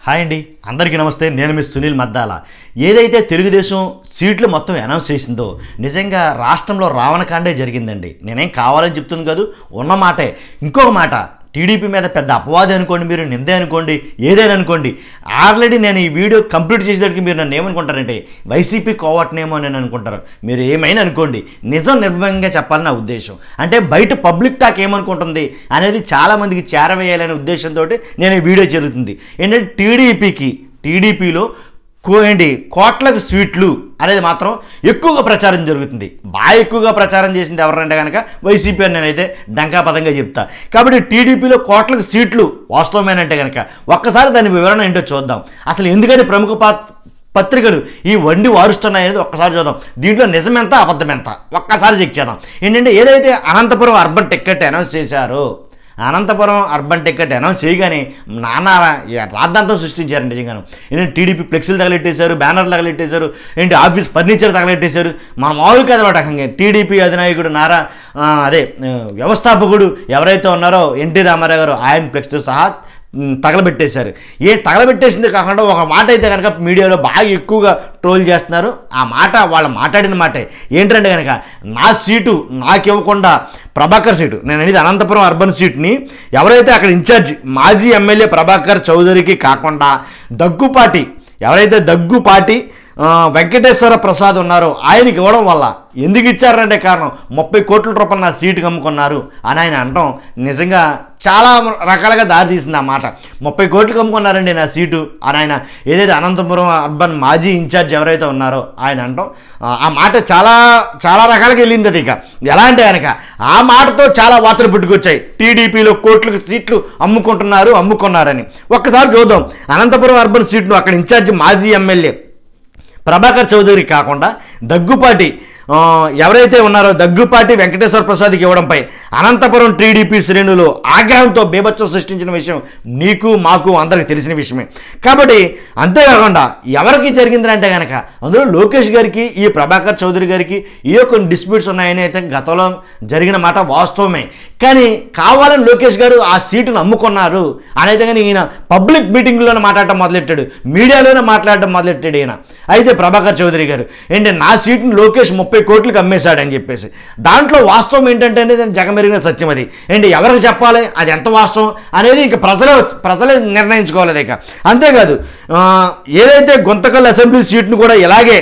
Hi అండి, అందరికీ నమస్తే. నేను మీ సునీల్ మద్దాల. ఏదైతే తెలుగుదేశం సీట్లు మొత్తం అనౌన్స్ చేసిందో నిజంగా రాష్ట్రంలో రావణకాండే జరిగిందండి. నేనేం కావాలని చెప్తుంది కాదు, ఉన్న మాటే. ఇంకొక మాట, టీడీపీ మీద పెద్ద అపవాది అనుకోండి, మీరు నిందే అనుకోండి, ఏదైనా అనుకోండి. ఆల్రెడీ నేను ఈ వీడియో కంప్లీట్ చేసేటప్పటికి మీరు నన్ను ఏమనుకుంటారంటే వైసీపీ కోవట్నేమో నేను అనుకుంటారు. మీరు ఏమైనా అనుకోండి, నిజం నిర్భయంగా చెప్పాలని నా ఉద్దేశం. అంటే బయట పబ్లిక్ టాక్ ఏమనుకుంటుంది అనేది చాలామందికి చేరవేయాలనే ఉద్దేశంతో నేను ఈ వీడియో జరుగుతుంది. ఏంటంటే టీడీపీలో కోట్లకు స్వీట్లు అనేది మాత్రం ఎక్కువగా ప్రచారం జరుగుతుంది. బాగా ఎక్కువగా ప్రచారం చేసింది ఎవరంటే కనుక వైసీపీ అని నేనైతే డంకాపదంగా చెప్తా. కాబట్టి టీడీపీలో కోట్లకు సీట్లు వాస్తవమేనంటే కనుక ఒక్కసారి దాని వివరణ ఏంటో చూద్దాం. అసలు ఎందుకని ప్రముఖ పత్రికలు ఈ వండి వారుస్తున్నాయనేది ఒక్కసారి చూద్దాం. దీంట్లో నిజమెంత అబద్ధం ఎంత ఒక్కసారి చెక్ చేద్దాం. ఏంటంటే ఏదైతే అనంతపురం అర్బన్ టికెట్ అనౌన్స్ చేశారో, అనంతపురం అర్బన్ టికెట్ అనౌన్స్ చేయగానే నానా రాద్ధాంతం సృష్టించారు నిజంగాను. ఏంటంటే టీడీపీ ఫ్లెక్సీలు తగలెట్టేశారు, బ్యానర్లు తగలెట్టేశారు, ఏంటి ఆఫీస్ ఫర్నిచర్ తగలెట్టేశారు. మన మామూలు కదనమాట. టీడీపీ అధినాయకుడు వ్యవస్థాపకుడు ఎవరైతే ఉన్నారో ఎన్టీ రామారావు గారు, ఆయన ఫ్లెక్స్తో సహా తగలబెట్టేశారు. తగలబెట్టేసింది కాకుండా ఒక మాట అయితే కనుక మీడియాలో బాగా ఎక్కువగా ట్రోల్ చేస్తున్నారు. ఆ మాట వాళ్ళు మాట్లాడిన మాటే ఏంటంటే కనుక, నా సీటు నాకివ్వకుండా ప్రభాకర్ సీటు, నేను అనేది అనంతపురం అర్బన్ సీట్ని ఎవరైతే అక్కడ ఇన్ఛార్జి మాజీ ఎమ్మెల్యే ప్రభాకర్ చౌదరికి కాకుండా దగ్గుపాటి వెంకటేశ్వర ప్రసాద్ ఉన్నారో ఆయనకి ఇవ్వడం వల్ల ఎందుకు ఇచ్చారంటే కారణం 30 కోట్ల రూపాయలు నా సీటుకి అమ్ముకున్నారు అని ఆయన అనడం నిజంగా చాలా రకాలుగా దారితీసింది. ఆ మాట 30 కోట్లకు అమ్ముకున్నారండి నా సీటు అని ఆయన ఏదైతే అనంతపురం అర్బన్ మాజీ ఇన్ఛార్జ్ ఎవరైతే ఉన్నారో ఆయన అనడం, ఆ మాట చాలా చాలా రకాలుగా వెళ్ళింది. అది ఇక ఎలా అంటే కనుక ఆ మాటతో చాలా వార్తలు పుట్టుకొచ్చాయి. టీడీపీలో కోట్లకు సీట్లు అమ్ముకున్నారని. ఒక్కసారి చూద్దాం. అనంతపురం అర్బన్ సీట్ను అక్కడ ఇన్ఛార్జ్ మాజీ ఎమ్మెల్యే ప్రభాకర్ చౌదరి కాకుండా దగ్గుపాటి ఎవరైతే ఉన్నారో దగ్గుపాటి వెంకటేశ్వర ప్రసాద్కి ఇవ్వడంపై అనంతపురం టీడీపీ శ్రేణులు ఆగ్రహంతో బీభత్సం సృష్టించిన విషయం నీకు మాకు అందరికి తెలిసిన విషయమే. కాబట్టి అంతేకాకుండా ఎవరికి జరిగిందంటే కనుక అందులో లోకేష్ గారికి ఈ ప్రభాకర్ చౌదరి గారికి కొన్ని డిస్ప్యూట్స్ ఉన్నాయని అయితే గతంలో జరిగిన మాట వాస్తవమే. కానీ కావాలని లోకేష్ గారు ఆ సీటును అమ్ముకున్నారు అనేది కానీ ఈయన పబ్లిక్ మీటింగ్లోనే మాట్లాడటం మొదలెట్టాడు, మీడియాలోనే మాట్లాడటం మొదలెట్టాడు ఈయన. అయితే ప్రభాకర్ చౌదరి గారు నా సీటును లోకేష్ 30 కోట్లకు అమ్మేశాడని చెప్పేసి, దాంట్లో వాస్తవం ఏంటంటే అనేది జగమెరిగిన సత్యం. అది ఎవరికి చెప్పాలి, అది ఎంత వాస్తవం అనేది ఇంకా ప్రజలే నిర్ణయించుకోవాలి. ఇక అంతేకాదు, ఏదైతే గుంతకల్ అసెంబ్లీ సీట్ను కూడా ఇలాగే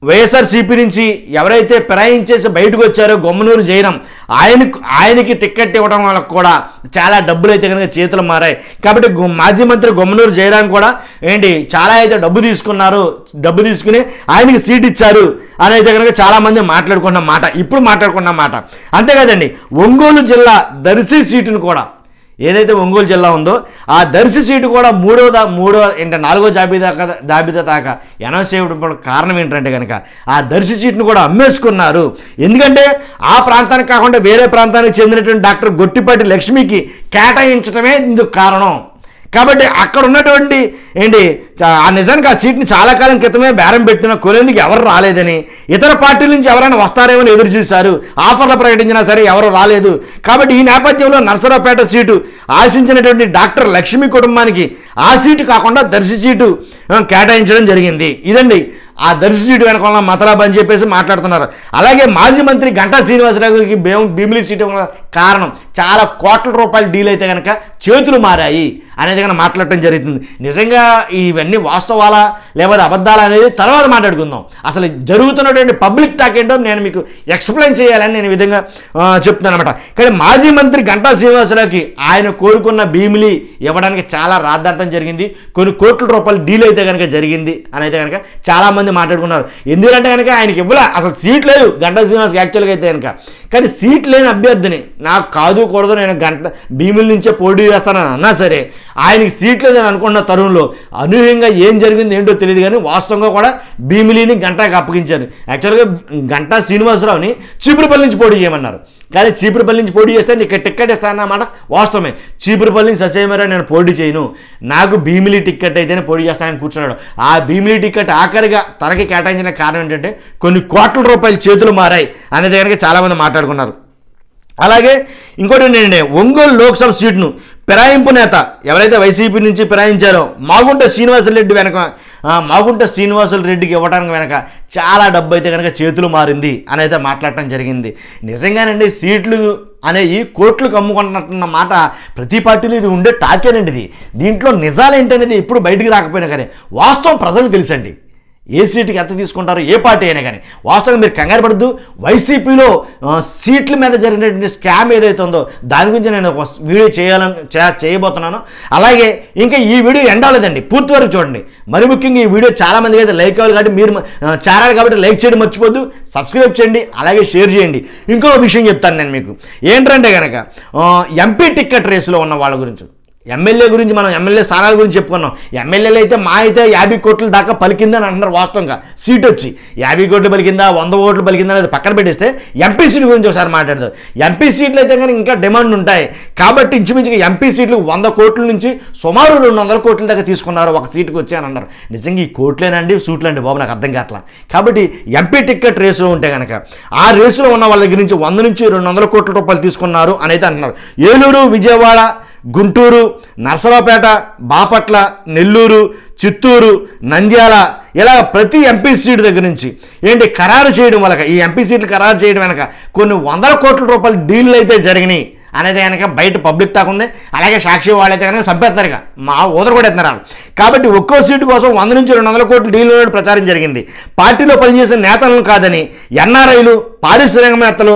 వైఎస్ఆర్సీపీ నుంచి ఎవరైతే ఫిరాయించేసి బయటకు వచ్చారో గొమ్మనూరు జయరాం, ఆయనకి టికెట్ ఇవ్వడం వల్ల కూడా చాలా డబ్బులు అయితే కనుక చేతులు మారాయి. కాబట్టి మాజీ మంత్రి గొమ్మనూరు జయరాం కూడా చాలా అయితే డబ్బు తీసుకుని ఆయనకి సీట్ ఇచ్చారు అని అయితే కనుక చాలామంది మాట్లాడుకున్న మాట. అంతేకాదండి, ఒంగోలు జిల్లా దర్శి సీటును కూడా ఏదైతే ఒంగోలు జిల్లా ఉందో ఆ దర్శి సీటు కూడా నాలుగో జాబితా దాకా అనౌన్స్ చేయడం కారణం ఏంటంటే కనుక ఆ దర్శి సీటును కూడా అమ్మేసుకున్నారు. ఎందుకంటే ఆ ప్రాంతానికి కాకుండా వేరే ప్రాంతానికి చెందినటువంటి డాక్టర్ గొట్టిపాటి లక్ష్మికి కేటాయించడమే ఇందుకు కారణం. కాబట్టి అక్కడ ఉన్నటువంటి నిజానికి ఆ సీట్ని చాలా కాలం క్రితమే బేరం పెట్టిన కొనేందుకు ఎవరు రాలేదని, ఇతర పార్టీల నుంచి ఎవరైనా వస్తారేమని ఎదురు చూశారు, ఆఫర్లు ప్రకటించినా సరే ఎవరు రాలేదు. కాబట్టి ఈ నేపథ్యంలో నర్సరావుపేట సీటు ఆశించినటువంటి డాక్టర్ లక్ష్మి కుటుంబానికి ఆ సీటు కాకుండా దర్శి సీటు కేటాయించడం జరిగింది. ఇదండి ఆ దర్శి సీటు వెనకాల మతలాబ్ అని చెప్పేసి మాట్లాడుతున్నారు. అలాగే మాజీ మంత్రి గంటా శ్రీనివాసరావు గారికి భీమిలి సీటు కారణం చాలా కోట్ల రూపాయల డీల్ అయితే కనుక చేతులు మారాయి అనేది కనుక మాట్లాడటం జరుగుతుంది. నిజంగా ఇవన్నీ వాస్తవాలా లేకపోతే అబద్ధాలా అనేది తర్వాత మాట్లాడుకుందాం. అసలు జరుగుతున్నటువంటి పబ్లిక్ టాక్ ఏంటో నేను మీకు ఎక్స్ప్లెయిన్ చేయాలని నేను ఈ విధంగా చెప్తున్నాను అనమాట. కానీ మాజీ మంత్రి గంటా శ్రీనివాసరావుకి ఆయన కోరుకున్న భీమిలి ఇవ్వడానికి చాలా రాద్ధాంతం జరిగింది, కొన్ని కోట్ల రూపాయల డీల్ అయితే కనుక జరిగింది అని అయితే కనుక చాలామంది మాట్లాడుకున్నారు. ఎందుకంటే కనుక ఆయనకి ఇవ్వలే, అసలు సీట్ లేదు గంటా శ్రీనివాస్కి యాక్చువల్గా అయితే కనుక. కానీ సీట్ లేని అభ్యర్థిని నాకు కూడదు నేను భీమిలి నుంచే పోటీ చేస్తానని అన్నా సరే ఆయనకి సీట్ లేదని అనుకున్న తరుణంలో అనూహ్యంగా ఏం జరిగింది ఏంటో తెలియదు, కానీ వాస్తవంగా కూడా భీమిలిని గంటాకి అప్పగించారు. యాక్చువల్గా గంటా శ్రీనివాసరావుని చీపురుపల్లి నుంచి పోటీ చేయమన్నారు. కానీ చీపురుపల్లి నుంచి పోటీ చేస్తే నీకు టికెట్ ఇస్తానన్నమాట వాస్తవమే. చీపురుపల్లి నుంచి ససేమరా నేను పోటీ చేయను, నాకు భీమిలి టికెట్ అయితేనే పోటీ చేస్తానని కూర్చున్నాడు. ఆ భీమిలి టికెట్ ఆఖరిగా తనకి కేటాయించిన కారణం ఏంటంటే కొన్ని కోట్ల రూపాయలు చేతులు మారాయి అనేది కనుక చాలామంది మాట్లాడుకున్నారు. అలాగే ఇంకోటి ఏంటంటే ఒంగోలు లోక్సభ సీట్ను ఫిరాయింపు నేత ఎవరైతే వైసీపీ నుంచి ఫిరాయించారో మాగుంట శ్రీనివాసరెడ్డి వెనక మాగుంట శ్రీనివాసరెడ్డికి ఇవ్వడానికి వెనక చాలా డబ్బు అయితే కనుక చేతులు మారింది అని అయితే మాట్లాడటం జరిగింది. నిజంగానండి సీట్లు అనేవి కోట్లకు అమ్ముకుంటున్నట్టున్న మాట ప్రతి పార్టీలో ఇది ఉండే టాకేనండి. దీంట్లో నిజాలు ఏంటనేది ఎప్పుడు బయటికి రాకపోయినా కానీ వాస్తవం ప్రజలకు తెలుసండి. ఏ సీటుకి ఎంత తీసుకుంటారో ఏ పార్టీ అయినా కానీ వాస్తవంగా మీరు కంగారు పడద్దు. వైసీపీలో సీట్ల మీద జరిగినటువంటి స్కామ్ ఏదైతే ఉందో దాని గురించి నేను ఒక వీడియో చేయబోతున్నాను. అలాగే ఇంకా ఈ వీడియో ఎండాలేదండి, పూర్తి వరకు చూడండి. మరి ముఖ్యంగా ఈ వీడియో చాలామందికి అయితే లైక్ అవ్వాలి కాబట్టి మీరు చేరాలి కాబట్టి లైక్ చేయడం మర్చిపోద్దు, సబ్స్క్రైబ్ చేయండి, అలాగే షేర్ చేయండి. ఇంకో విషయం చెప్తాను నేను మీకు. ఏంటంటే కనుక ఎంపీ టికెట్ రేసులో ఉన్న వాళ్ళ గురించి, ఎమ్మెల్యే గురించి మనం ఎమ్మెల్యే స్థానాల గురించి చెప్పుకున్నాం. ఎమ్మెల్యేలు అయితే మా అయితే 50 కోట్ల దాకా పలికిందని అంటున్నారు. వాస్తవంగా సీట్ వచ్చి 50 కోట్లు పలికిందా 100 కోట్లు పలికిందా అనేది పక్కన పెట్టేస్తే ఎంపీ సీట్ గురించి ఒకసారి మాట్లాడదాం. ఎంపీ సీట్లు అయితే కానీ ఇంకా డిమాండ్ ఉంటాయి కాబట్టి ఇంచుమించుగా ఎంపీ సీట్లు 100 కోట్ల నుంచి సుమారు 200 కోట్ల దాకా తీసుకున్నారు ఒక సీటుకి వచ్చి అని అన్నారు. నిజంగా ఈ కోట్లేనండి సూట్లండి బాబు, నాకు అర్థం కావట్లా. కాబట్టి ఎంపీ టికెట్ రేసులో ఉంటే కనుక ఆ రేసులో ఉన్న వాళ్ళ దగ్గర నుంచి 100 నుంచి 200 కోట్ల రూపాయలు తీసుకున్నారు అని అయితే అంటున్నారు. ఏలూరు, విజయవాడ, గుంటూరు, నరసరావుపేట, బాపట్ల, నెల్లూరు, చిత్తూరు, నంద్యాల ఇలా ప్రతి ఎంపీ సీటు దగ్గర నుంచి ఏంటి ఖరారు చేయడం వల్ల ఈ ఎంపీ సీట్లు ఖరారు చేయడం వెనక కొన్ని 100 కోట్ల రూపాయల డీళ్ళు అయితే జరిగినాయి అనేది కనుక బయట పబ్లిక్ టాక్ ఉంది. అలాగే సాక్షి వాళ్ళైతే కనుక సంపేస్తారు ఇక మా ఊదరు కూడా ఎత్తున్నారు. కాబట్టి ఒక్కో సీటు కోసం 100 నుంచి 200 కోట్ల డీలు ప్రచారం జరిగింది. పార్టీలో పనిచేసే నేతలను కాదని ఎన్ఆర్ఐలు, పారిశ్రామికవేత్తలు,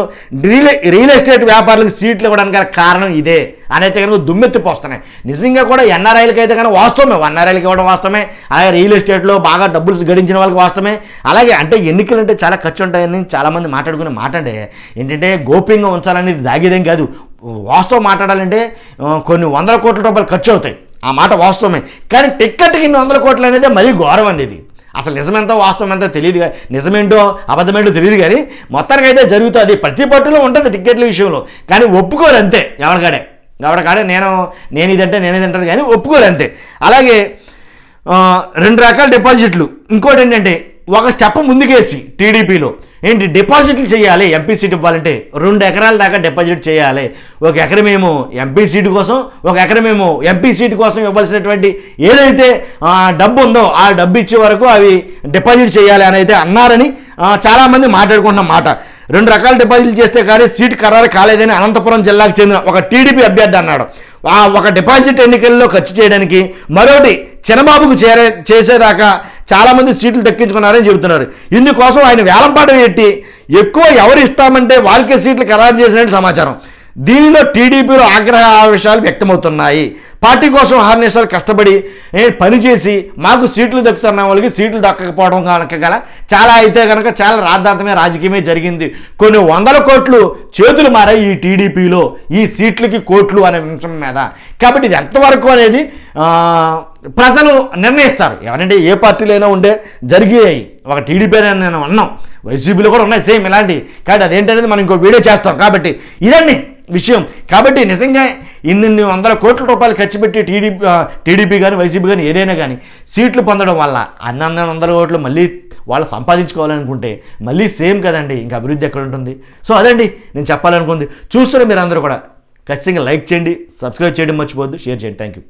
రియల్ ఎస్టేట్ వ్యాపారులకు సీట్లు ఇవ్వడానికి గల కారణం ఇదే అనైతే కనుక దుమ్మెత్తిపోస్తున్నాయి. నిజంగా కూడా ఎన్ఆర్ఐలకి అయితే కనుక వాస్తవమే, ఎన్ఆర్ఐలకి ఇవ్వడం వాస్తవమే. అలాగే రియల్ ఎస్టేట్లో బాగా డబ్బులు గడించిన వాళ్ళకి వాస్తవమే. అలాగే అంటే ఎన్నికలు అంటే చాలా ఖర్చు ఉంటాయని చాలామంది మాట్లాడుకునే మాట అంటే ఏంటంటే గోప్యంగా ఉంచాలనేది దాగేదేం కాదు. వాస్తవం మాట్లాడాలంటే కొన్ని 100 కోట్ల రూపాయలు ఖర్చు అవుతాయి, ఆ మాట వాస్తవమే. కానీ టిక్కెట్కి 100 కోట్లు అనేది మరీ ఘోరం అండి. ఇది అసలు నిజమెంతో వాస్తవం ఎంతో తెలియదు, నిజమేంటో అబద్ధమేంటో తెలియదు. కానీ మొత్తానికి అయితే జరుగుతుంది. ప్రతి పట్టులో ఉంటుంది టిక్కెట్ల విషయంలో, కానీ ఒప్పుకోరు అంతే. ఎవరికాడే నేను ఇదంటే నేనేదంటారు కానీ ఒప్పుకోరు అంతే. అలాగే 2 రకాల డిపాజిట్లు. ఇంకోటి ఏంటంటే ఒక స్టెప్ ముందుకేసి టీడీపీలో ఏంటి డిపాజిట్లు చేయాలి. ఎంపీ సీట్ ఇవ్వాలంటే 2 ఎకరాల దాకా డిపాజిట్ చేయాలి. 1 ఎకరమేమో ఎంపీ సీటు కోసం, 1 ఎకరమేమో ఎంపీ సీటు కోసం ఇవ్వాల్సినటువంటి ఏదైతే డబ్బు ఉందో ఆ డబ్బు ఇచ్చే వరకు అవి డిపాజిట్ చేయాలి అని అయితే అన్నారని చాలామంది మాట్లాడుకుంటున్న మాట. 2 రకాల డిపాజిట్లు చేస్తే కానీ సీటు ఖరారు కాలేదని అనంతపురం జిల్లాకు చెందిన ఒక టీడీపీ అభ్యర్థి అన్నాడు. ఒక డిపాజిట్ ఎన్నికల్లో ఖర్చు చేయడానికి మరొకటి చిన్నబాబుకు చేసేదాకా చాలామంది సీట్లు దక్కించుకున్నారని చెబుతున్నారు. ఇందుకోసం ఆయన వేలంపాట పెట్టి ఎక్కువ ఎవరు ఇస్తామంటే వాళ్ళకే సీట్లు ఖరారు చేసినట్టు సమాచారం. దీనిలో టీడీపీలో ఆగ్రహ ఆవేశాలు వ్యక్తమవుతున్నాయి. పార్టీ కోసం 6 నిమిషాలు కష్టపడి పనిచేసి మాకు సీట్లు దక్కుతున్న వాళ్ళకి సీట్లు దక్కకపోవడం కనుక గల చాలా అయితే కనుక చాలా రాద్ధాంతమే రాజకీయమే జరిగింది. కొన్ని 100 కోట్లు చేతులు మారాయి ఈ టీడీపీలో ఈ సీట్లకి కోట్లు అనే అంశం మీద. కాబట్టి ఇది ఎంతవరకు అనేది ప్రజలు నిర్ణయిస్తారు. ఎవరంటే ఏ పార్టీలో అయినా ఉండే జరిగాయి. ఒక టీడీపీ అని నేను అన్నాం, వైసీపీలో కూడా ఉన్నాయి సేమ్ ఇలాంటి. కాబట్టి అదేంటనేది మనం ఇంకో వీడియో చేస్తాం. కాబట్టి ఇదండి విషయం. కాబట్టి నిజంగా ఇన్ని 100 కోట్ల రూపాయలు ఖర్చు పెట్టి టీడీపీ కానీ వైసీపీ కానీ ఏదైనా కానీ సీట్లు పొందడం వల్ల 100 కోట్లు మళ్ళీ వాళ్ళు సంపాదించుకోవాలనుకుంటే మళ్ళీ సేమ్ కదండి, ఇంకా అభివృద్ధి ఎక్కడ ఉంటుంది? సో అదండి నేను చెప్పాలనుకుంది. చూస్తున్న మీరు అందరూ కూడా ఖచ్చితంగా లైక్ చేయండి, సబ్స్క్రైబ్ చేయడం మర్చిపోవద్దు, షేర్ చేయండి. Thank you.